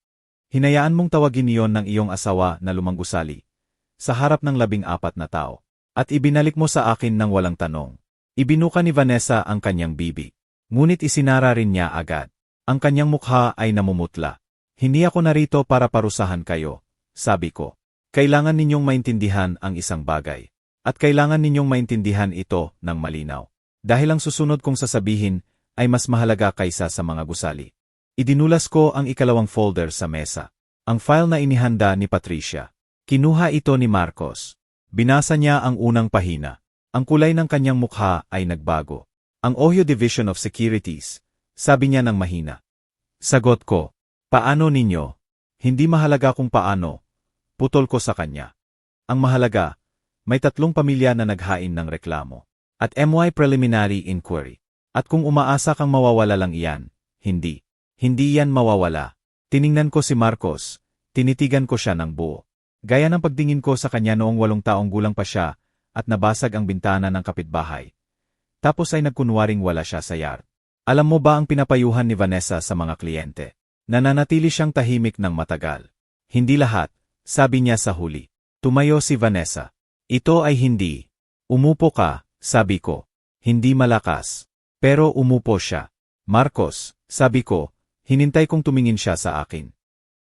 Hinayaan mong tawagin iyon ng iyong asawa na lumanggusali, sa harap ng 14 na tao. At ibinalik mo sa akin ng walang tanong. Ibinuka ni Vanessa ang kanyang bibig. Ngunit isinara rin niya agad. Ang kanyang mukha ay namumutla. Hindi ako narito para parusahan kayo, sabi ko. Kailangan ninyong maintindihan ang isang bagay. At kailangan ninyong maintindihan ito ng malinaw. Dahil ang susunod kong sasabihin ay mas mahalaga kaysa sa mga gusali. Idinulas ko ang ikalawang folder sa mesa. Ang file na inihanda ni Patricia. Kinuha ito ni Marcos. Binasa niya ang unang pahina. Ang kulay ng kanyang mukha ay nagbago. Ang Ohio Division of Securities, sabi niya ng mahina. Sagot ko. Paano ninyo? Hindi mahalaga kung paano. Putol ko sa kanya. Ang mahalaga, may 3 pamilya na naghain ng reklamo. At MY Preliminary Inquiry. At kung umaasa kang mawawala lang iyan, hindi. Hindi yan mawawala. Tiningnan ko si Marcos. Tinitigan ko siya ng buo. Gaya ng pagtingin ko sa kanya noong 8 taong gulang pa siya at nabasag ang bintana ng kapitbahay. Tapos ay nagkunwaring wala siya sa yard. Alam mo ba ang pinapayuhan ni Vanessa sa mga kliyente? Nananatili siyang tahimik ng matagal. Hindi lahat, sabi niya sa huli. Tumayo si Vanessa. Ito ay hindi. Umupo ka, sabi ko. Hindi malakas. Pero umupo siya. Marcos, sabi ko, hinintay kong tumingin siya sa akin.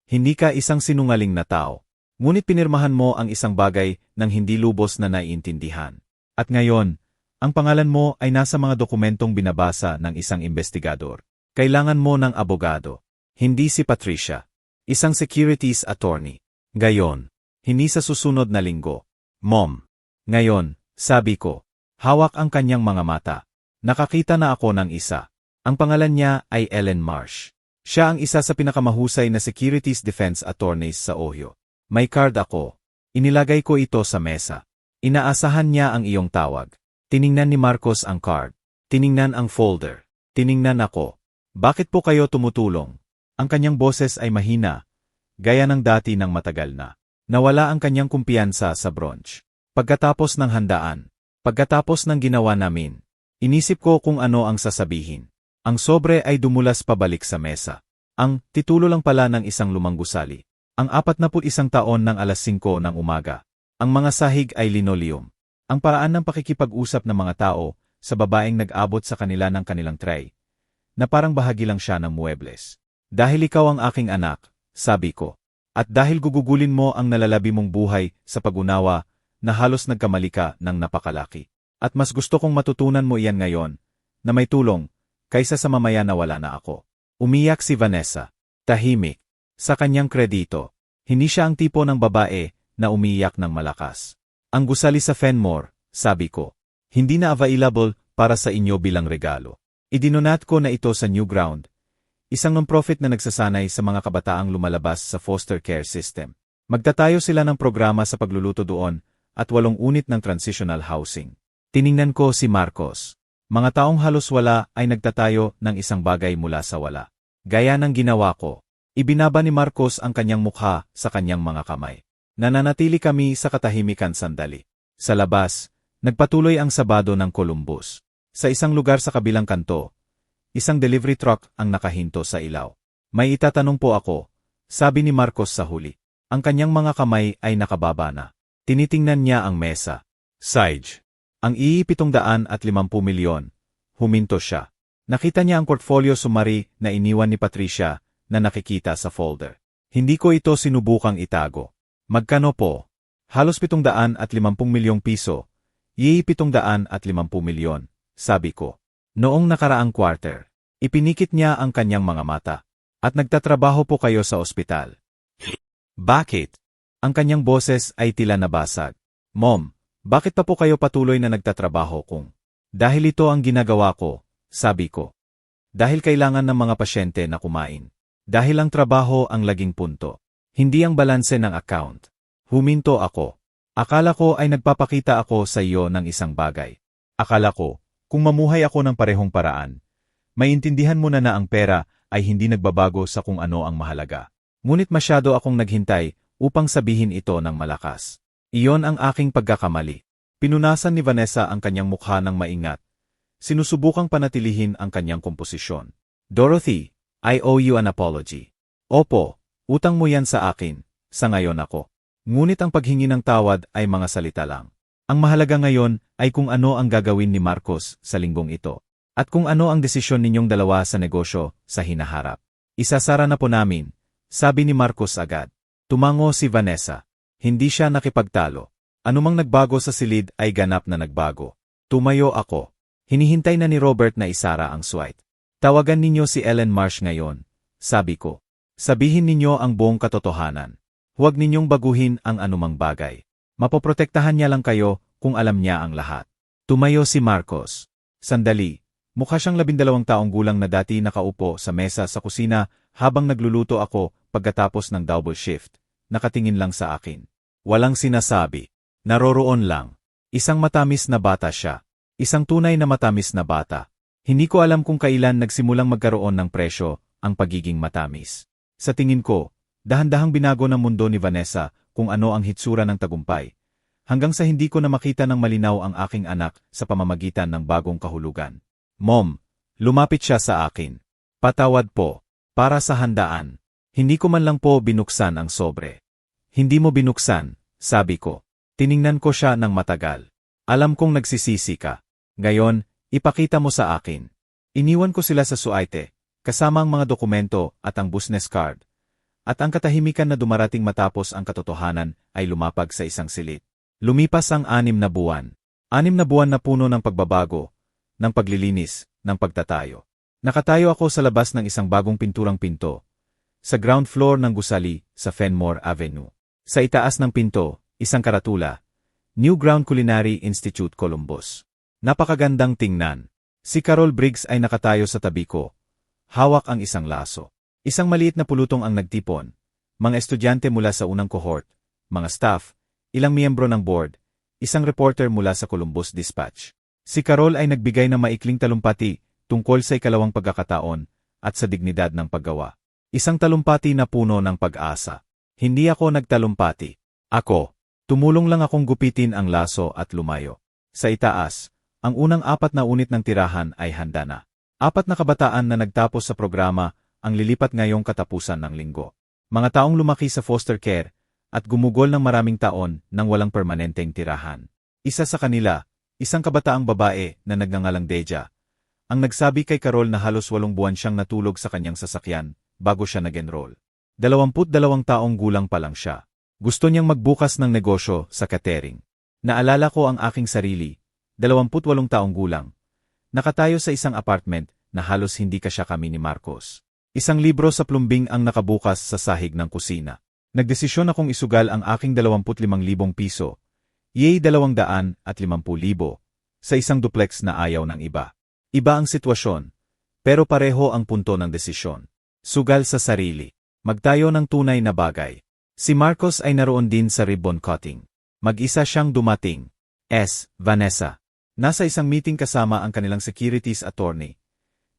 Hindi ka isang sinungaling na tao. Ngunit pinirmahan mo ang isang bagay nang hindi lubos na naiintindihan. At ngayon, ang pangalan mo ay nasa mga dokumentong binabasa ng isang investigador. Kailangan mo ng abogado. Hindi si Patricia. Isang securities attorney. Gayon. Hindi sa susunod na linggo. Mom. Ngayon, sabi ko. Hawak ang kanyang mga mata. Nakakita na ako ng isa. Ang pangalan niya ay Ellen Marsh. Siya ang isa sa pinakamahusay na securities defense attorneys sa Ohio. May card ako. Inilagay ko ito sa mesa. Inaasahan niya ang iyong tawag. Tiningnan ni Marcos ang card. Tiningnan ang folder. Tiningnan ako. Bakit po kayo tumutulong? Ang kanyang boses ay mahina, gaya ng dati ng matagal na. Nawala ang kanyang kumpiyansa sa brunch. Pagkatapos ng handaan, pagkatapos ng ginawa namin, inisip ko kung ano ang sasabihin. Ang sobre ay dumulas pabalik sa mesa. Ang titulo lang pala ng isang lumanggusali. Ang 41 taon ng alas 5 ng umaga. Ang mga sahig ay linoleum. Ang paraan ng pakikipag-usap ng mga tao sa babaeng nag-abot sa kanila ng kanilang tray, na parang bahagi lang siya ng muebles. Dahil ikaw ang aking anak, sabi ko. At dahil gugugulin mo ang nalalabi mong buhay sa pag-unawa na halos nagkamali ka ng napakalaki. At mas gusto kong matutunan mo iyan ngayon, na may tulong, kaysa sa mamaya na wala na ako. Umiyak si Vanessa. Tahimik. Sa kanyang kredito. Hindi siya ang tipo ng babae na umiiyak ng malakas. Ang gusali sa Fenmore, sabi ko. Hindi na available para sa inyo bilang regalo. Idinonat ko na ito sa Newground. Isang non-profit na nagsasanay sa mga kabataang lumalabas sa foster care system. Magtatayo sila ng programa sa pagluluto doon at 8 unit ng transitional housing. Tiningnan ko si Marcos. Mga taong halos wala ay nagtatayo ng isang bagay mula sa wala. Gaya ng ginawa ko. Ibinaba ni Marcos ang kanyang mukha sa kanyang mga kamay. Nananatili kami sa katahimikan sandali. Sa labas, nagpatuloy ang Sabado ng Columbus. Sa isang lugar sa kabilang kanto, isang delivery truck ang nakahinto sa ilaw. May itatanong po ako, sabi ni Marcos sa huli. Ang kanyang mga kamay ay nakababa na. Tinitingnan niya ang mesa. Sage. Ang ii-750 milyon. Huminto siya. Nakita niya ang portfolio summary na iniwan ni Patricia na nakikita sa folder. Hindi ko ito sinubukang itago. Magkano po? Halos 750 milyong piso. Yee 750 milyon, sabi ko. Noong nakaraang quarter, ipinikit niya ang kanyang mga mata. At nagtatrabaho po kayo sa ospital. Bakit? Ang kanyang boses ay tila nabasag. Mom, bakit pa po kayo patuloy na nagtatrabaho kung? Dahil ito ang ginagawa ko, sabi ko. Dahil kailangan ng mga pasyente na kumain. Dahil ang trabaho ang laging punto. Hindi ang balanse ng account. Huminto ako. Akala ko ay nagpapakita ako sa iyo ng isang bagay. Akala ko, kung mamuhay ako ng parehong paraan, maintindihan mo na ang pera ay hindi nagbabago sa kung ano ang mahalaga. Ngunit masyado akong naghintay upang sabihin ito ng malakas. Iyon ang aking pagkakamali. Pinunasan ni Vanessa ang kanyang mukha ng maingat. Sinusubukang panatilihin ang kanyang komposisyon. Dorothy, I owe you an apology. Opo, utang mo yan sa akin, sa ngayon ako. Ngunit ang paghingi ng tawad ay mga salita lang. Ang mahalaga ngayon ay kung ano ang gagawin ni Marcos sa linggong ito. At kung ano ang desisyon ninyong dalawa sa negosyo sa hinaharap. Isasara na po namin, sabi ni Marcos agad. Tumango si Vanessa. Hindi siya nakipagtalo. Anumang nagbago sa silid ay ganap na nagbago. Tumayo ako. Hinihintay na ni Robert na isara ang swipe. Tawagan ninyo si Ellen Marsh ngayon, sabi ko. Sabihin ninyo ang buong katotohanan. Huwag ninyong baguhin ang anumang bagay. Mapoprotektahan niya lang kayo kung alam niya ang lahat. Tumayo si Marcos. Sandali, mukha siyang 12 taong gulang na dati nakaupo sa mesa sa kusina habang nagluluto ako pagkatapos ng double shift. Nakatingin lang sa akin. Walang sinasabi. Naroroon lang. Isang matamis na bata siya. Isang tunay na matamis na bata. Hindi ko alam kung kailan nagsimulang magkaroon ng presyo ang pagiging matamis. Sa tingin ko, dahan-dahang binago ng mundo ni Vanessa kung ano ang hitsura ng tagumpay, hanggang sa hindi ko na makita ng malinaw ang aking anak sa pamamagitan ng bagong kahulugan. Mom, lumapit siya sa akin. Patawad po, para sa handaan. Hindi ko man lang po binuksan ang sobre. Hindi mo binuksan, sabi ko. Tiningnan ko siya ng matagal. Alam kong nagsisisi ka. Ngayon, ipakita mo sa akin. Iniwan ko sila sa Suaite, kasama ang mga dokumento at ang business card. At ang katahimikan na dumarating matapos ang katotohanan ay lumapag sa isang silid. Lumipas ang 6 na buwan. 6 na buwan na puno ng pagbabago, ng paglilinis, ng pagtatayo. Nakatayo ako sa labas ng isang bagong pinturang pinto. Sa ground floor ng gusali sa Fenmore Avenue. Sa itaas ng pinto, isang karatula. New Ground Culinary Institute Columbus. Napakagandang tingnan. Si Carol Briggs ay nakatayo sa tabi ko. Hawak ang isang laso. Isang maliit na pulutong ang nagtipon. Mga estudyante mula sa unang cohort, mga staff, ilang miyembro ng board, isang reporter mula sa Columbus Dispatch. Si Carol ay nagbigay ng maikling talumpati tungkol sa ikalawang pagkakataon at sa dignidad ng paggawa. Isang talumpati na puno ng pag-asa. Hindi ako nagtalumpati. Ako, tumulong lang akong gupitin ang laso at lumayo. Sa itaas, ang unang 4 na unit ng tirahan ay handa na. 4 na kabataan na nagtapos sa programa ang lilipat ngayong katapusan ng linggo. Mga taong lumaki sa foster care at gumugol ng maraming taon nang walang permanenteng tirahan. Isa sa kanila, isang kabataang babae na nagngangalang Deja, ang nagsabi kay Carol na halos 8 buwan siyang natulog sa kanyang sasakyan bago siya nag-enroll. 22 taong gulang pa lang siya. Gusto niyang magbukas ng negosyo sa catering. Naalala ko ang aking sarili, 28 taong gulang. Nakatayo sa isang apartment na halos hindi kasya kami ni Marcos. Isang libro sa plumbing ang nakabukas sa sahig ng kusina. Nagdesisyon akong isugal ang aking 25,000 piso, yay 250,000, sa isang duplex na ayaw ng iba. Iba ang sitwasyon, pero pareho ang punto ng desisyon. Sugal sa sarili. Magtayo ng tunay na bagay. Si Marcos ay naroon din sa ribbon cutting. Mag-isa siyang dumating. Vanessa. Nasa isang meeting kasama ang kanilang securities attorney.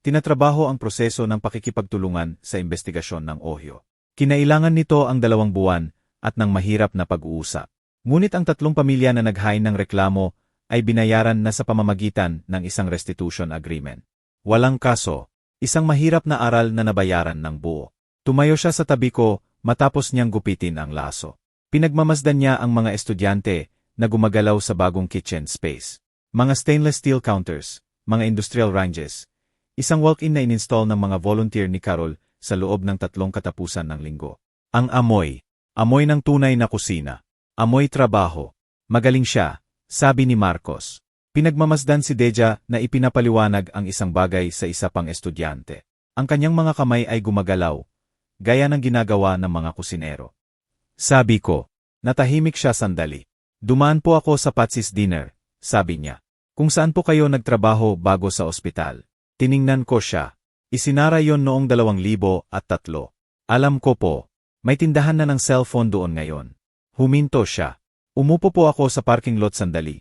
Tinatrabaho ang proseso ng pakikipagtulungan sa investigasyon ng Ohio. Kinailangan nito ang 2 buwan at ng mahirap na pag-uusap. Ngunit ang 3 pamilya na naghain ng reklamo ay binayaran na sa pamamagitan ng isang restitution agreement. Walang kaso, isang mahirap na aral na nabayaran ng buo. Tumayo siya sa tabi ko matapos niyang gupitin ang laso. Pinagmamasdan niya ang mga estudyante na gumagalaw sa bagong kitchen space. Mga stainless steel counters, mga industrial ranges, isang walk-in na ininstall ng mga volunteer ni Carol sa loob ng 3 katapusan ng linggo. Ang amoy ng tunay na kusina. Amoy trabaho. Magaling siya, sabi ni Marcos. Pinagmamasdan si Deja na ipinapaliwanag ang isang bagay sa isa pang estudyante. Ang kanyang mga kamay ay gumagalaw, gaya ng ginagawa ng mga kusinero. Sabi ko, natahimik siya sandali. Dumaan po ako sa Patsy's dinner, sabi niya. Kung saan po kayo nagtrabaho bago sa ospital? Tiningnan ko siya. Isinara yon noong 2003. Alam ko po, may tindahan na ng cellphone doon ngayon. Huminto siya. Umupo po ako sa parking lot sandali.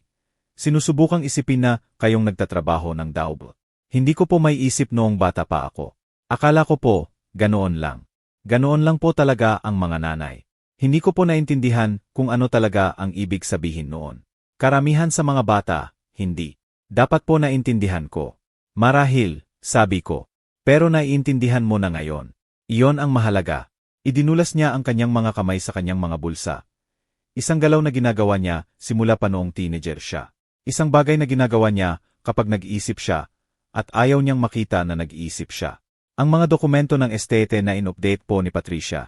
Sinusubukang isipin na kayong nagtatrabaho ng double. Hindi ko po may isip noong bata pa ako. Akala ko po, ganoon lang. Ganoon lang po talaga ang mga nanay. Hindi ko po naintindihan kung ano talaga ang ibig sabihin noon. Karamihan sa mga bata, hindi. Dapat po naintindihan ko. Marahil, sabi ko. Pero naiintindihan mo na ngayon. Iyon ang mahalaga. Idinulas niya ang kanyang mga kamay sa kanyang mga bulsa. Isang galaw na ginagawa niya simula pa noong teenager siya. Isang bagay na ginagawa niya kapag nag-iisip siya at ayaw niyang makita na nag-iisip siya. Ang mga dokumento ng estete na in-update po ni Patricia.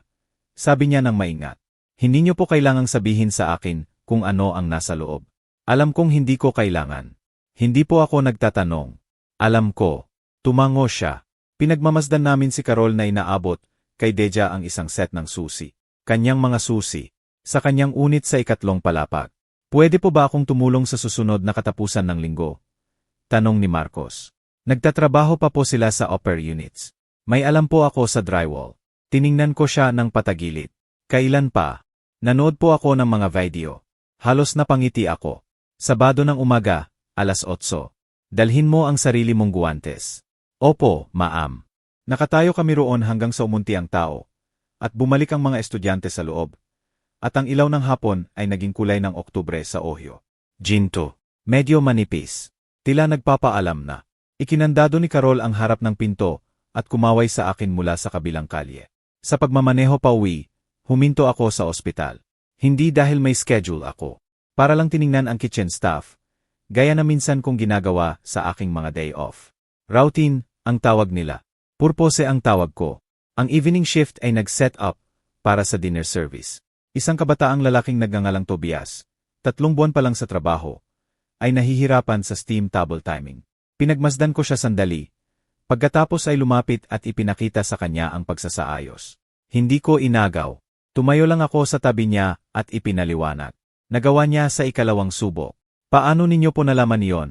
Sabi niya ng maingat. Hindi niyo po kailangang sabihin sa akin kung ano ang nasa loob. Alam kong hindi ko kailangan. Hindi po ako nagtatanong. Alam ko. Tumango siya. Pinagmamasdan namin si Carol na inaabot kay Deja ang isang set ng susi. Kanyang mga susi. Sa kanyang unit sa 2 palapag. Pwede po ba akong tumulong sa susunod na katapusan ng linggo? Tanong ni Marcos. Nagtatrabaho pa po sila sa upper units. May alam po ako sa drywall. Tiningnan ko siya ng patagilid. Kailan pa? Nanood po ako ng mga video. Halos napangiti ako. Sabado ng umaga, 8:00. Dalhin mo ang sarili mong guwantes. Opo, ma'am. Nakatayo kami roon hanggang sa umunti ang tao. At bumalik ang mga estudyante sa loob. At ang ilaw ng hapon ay naging kulay ng Oktubre sa Ohio. Ginto. Medyo manipis. Tila nagpapaalam na. Ikinandado ni Carol ang harap ng pinto at kumaway sa akin mula sa kabilang kalye. Sa pagmamaneho pa uwi, huminto ako sa ospital. Hindi dahil may schedule ako. Para lang tiningnan ang kitchen staff. Gaya na minsan kong ginagawa sa aking mga day off. Routine, ang tawag nila. Purpose ang tawag ko. Ang evening shift ay nag-set up para sa dinner service. Isang kabataang lalaking nagngangalang Tobias, 3 buwan pa lang sa trabaho, ay nahihirapan sa steam table timing. Pinagmasdan ko siya sandali. Pagkatapos ay lumapit at ipinakita sa kanya ang pagsasaayos. Hindi ko inagaw. Tumayo lang ako sa tabi niya at ipinaliwanag. Nagawa niya sa 2 subok. Paano ninyo po nalaman iyon?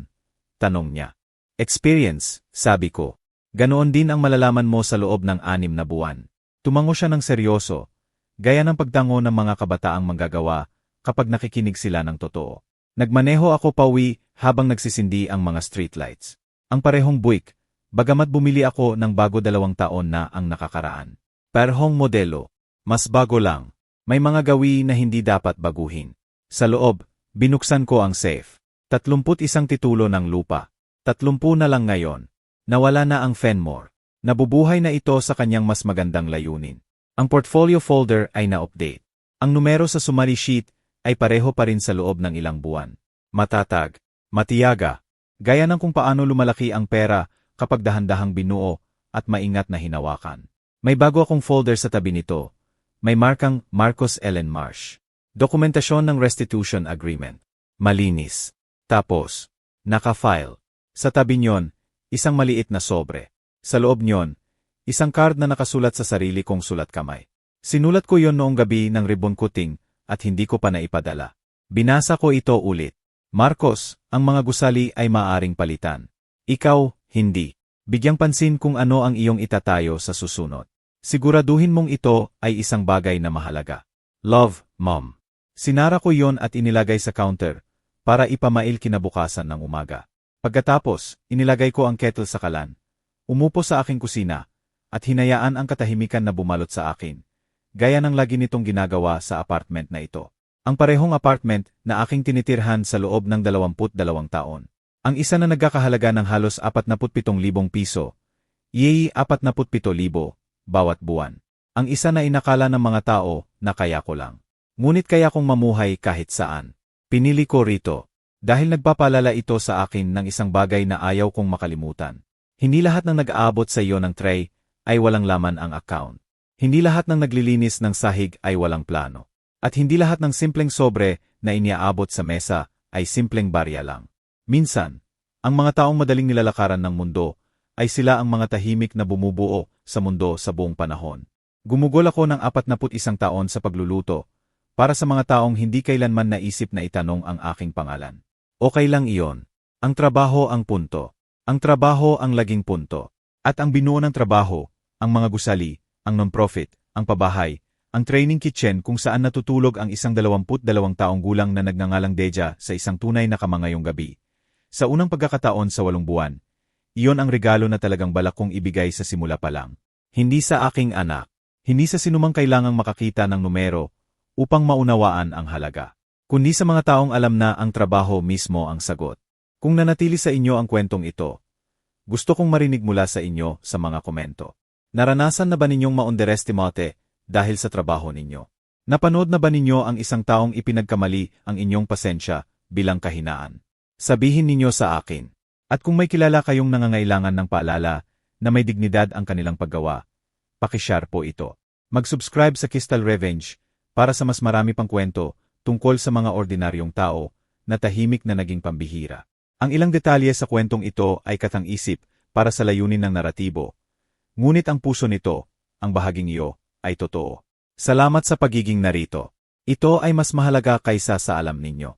Tanong niya. Experience, sabi ko. Ganoon din ang malalaman mo sa loob ng 6 na buwan. Tumango siya ng seryoso. Gaya ng pagtango ng mga kabataang manggagawa kapag nakikinig sila ng totoo. Nagmaneho ako pauwi habang nagsisindi ang mga streetlights. Ang parehong buwik, bagamat bumili ako ng bago 2 taon na ang nakakaraan. Parehong modelo, mas bago lang. May mga gawi na hindi dapat baguhin. Sa loob, binuksan ko ang safe. 31 titulo ng lupa. 30 na lang ngayon. Nawala na ang Fenmore. Nabubuhay na ito sa kanyang mas magandang layunin. Ang portfolio folder ay na-update. Ang numero sa summary sheet ay pareho pa rin sa loob ng ilang buwan. Matatag, matiyaga, gaya ng kung paano lumalaki ang pera kapag dahan-dahang binuo at maingat na hinawakan. May bago akong folder sa tabi nito. May markang Marcos Ellen Marsh. Dokumentasyon ng restitution agreement. Malinis. Tapos, naka-file. Sa tabi nyon, isang maliit na sobre. Sa loob nyon, isang card na nakasulat sa sarili kong sulat kamay. Sinulat ko yon noong gabi ng ribbon cutting at hindi ko pa naipadala. Binasa ko ito ulit. Marcos, ang mga gusali ay maaring palitan. Ikaw, hindi. Bigyang pansin kung ano ang iyong itatayo sa susunod. Siguraduhin mong ito ay isang bagay na mahalaga. Love, Mom. Sinara ko yon at inilagay sa counter para ipamail kinabukasan ng umaga. Pagkatapos, inilagay ko ang kettle sa kalan. Umupo sa aking kusina at hinayaan ang katahimikan na bumalot sa akin, gaya ng lagi nitong ginagawa sa apartment na ito. Ang parehong apartment na aking tinitirhan sa loob ng 22 taon. Ang isa na nagkakahalaga ng halos 47,000 piso, 47,000 bawat buwan. Ang isa na inakala ng mga tao na kaya ko lang. Ngunit kaya kong mamuhay kahit saan. Pinili ko rito dahil nagpapalala ito sa akin ng isang bagay na ayaw kong makalimutan. Hindi lahat ng nag-aabot sa iyo ng tray ay walang laman ang account. Hindi lahat ng naglilinis ng sahig ay walang plano. At hindi lahat ng simpleng sobre na iniaabot sa mesa ay simpleng barya lang. Minsan, ang mga taong madaling nilalakaran ng mundo ay sila ang mga tahimik na bumubuo sa mundo sa buong panahon. Gumugol ako ng 41 taon sa pagluluto para sa mga taong hindi kailanman naisip na itanong ang aking pangalan. Okay lang iyon. Ang trabaho ang punto. Ang trabaho ang laging punto. At ang binuo ng trabaho, ang mga gusali, ang non-profit, ang pabahay, ang training kitchen kung saan natutulog ang isang 22 taong gulang na nagngangalang Deja sa isang tunay na kamangayong gabi. Sa unang pagkakataon sa 8 buwan, iyon ang regalo na talagang balak kong ibigay sa simula pa lang. Hindi sa aking anak, hindi sa sinumang kailangang makakita ng numero upang maunawaan ang halaga, kundi sa mga taong alam na ang trabaho mismo ang sagot. Kung nanatili sa inyo ang kwentong ito, gusto kong marinig mula sa inyo sa mga komento. Naranasan na ba ninyong ma-underestimate dahil sa trabaho ninyo? Napanood na ba ninyo ang isang taong ipinagkamali ang inyong pasensya bilang kahinaan? Sabihin ninyo sa akin. At kung may kilala kayong nangangailangan ng paalala na may dignidad ang kanilang paggawa, pakishare po ito. Mag-subscribe sa Crystal Revenge para sa mas marami pang kwento tungkol sa mga ordinaryong tao na tahimik na naging pambihira. Ang ilang detalye sa kwentong ito ay katang-isip para sa layunin ng naratibo. Ngunit ang puso nito, ang bahaging iyo, ay totoo. Salamat sa pagiging narito. Ito ay mas mahalaga kaysa sa alam ninyo.